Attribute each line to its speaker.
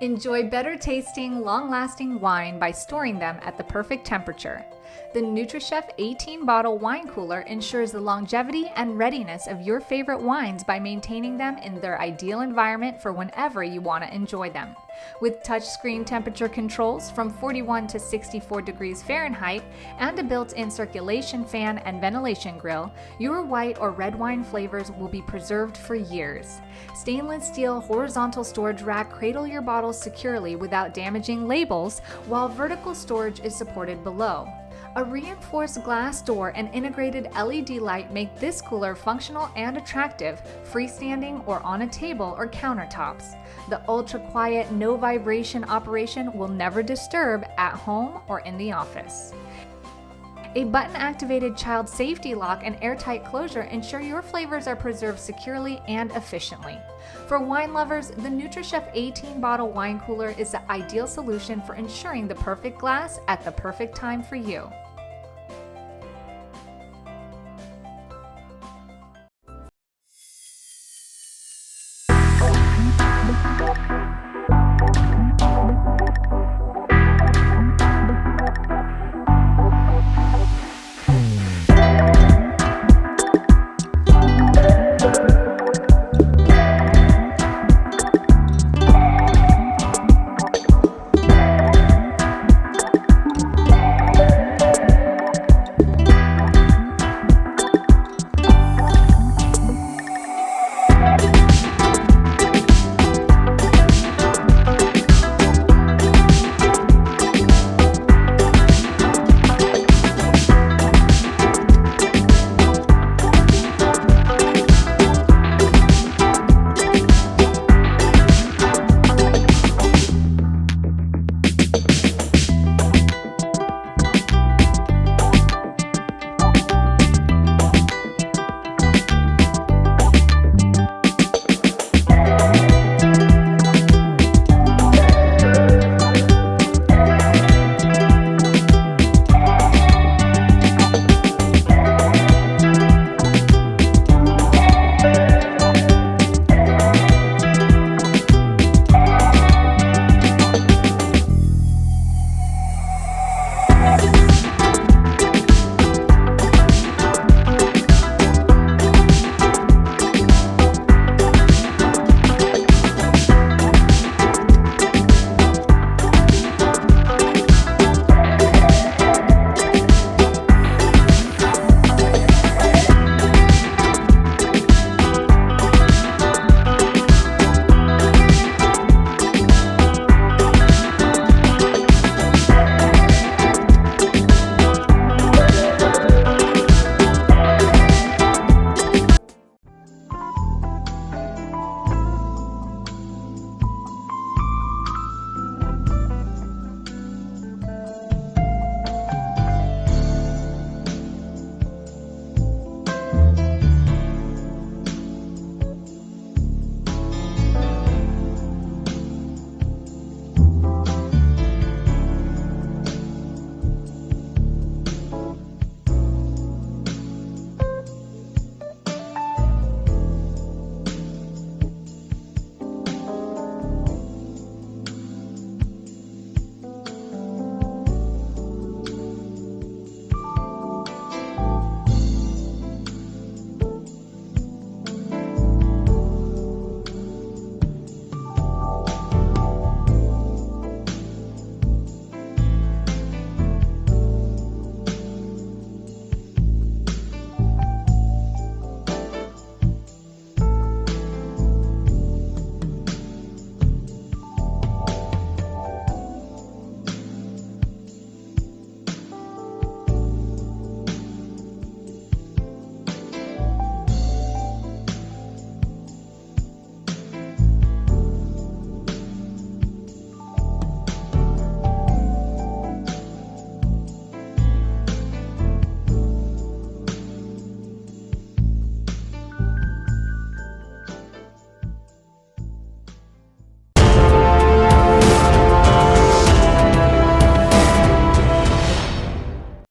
Speaker 1: Enjoy better tasting, long-lasting wine by storing them at the perfect temperature. The NutriChef 18-bottle wine cooler ensures the longevity and readiness of your favorite wines by maintaining them in their ideal environment for whenever you want to enjoy them. With touchscreen temperature controls from 41 to 64 degrees Fahrenheit and a built-in circulation fan and ventilation grill, your white or red wine flavors will be preserved for years. Stainless steel horizontal storage rack cradle your bottles securely without damaging labels, while vertical storage is supported below. A reinforced glass door and integrated LED light make this cooler functional and attractive, freestanding or on a table or countertops. The ultra-quiet, no-vibration operation will never disturb at home or in the office. A button-activated child safety lock and airtight closure ensure your flavors are preserved securely and efficiently. For wine lovers, the NutriChef 18-bottle wine cooler is the ideal solution for ensuring the perfect glass at the perfect time for you.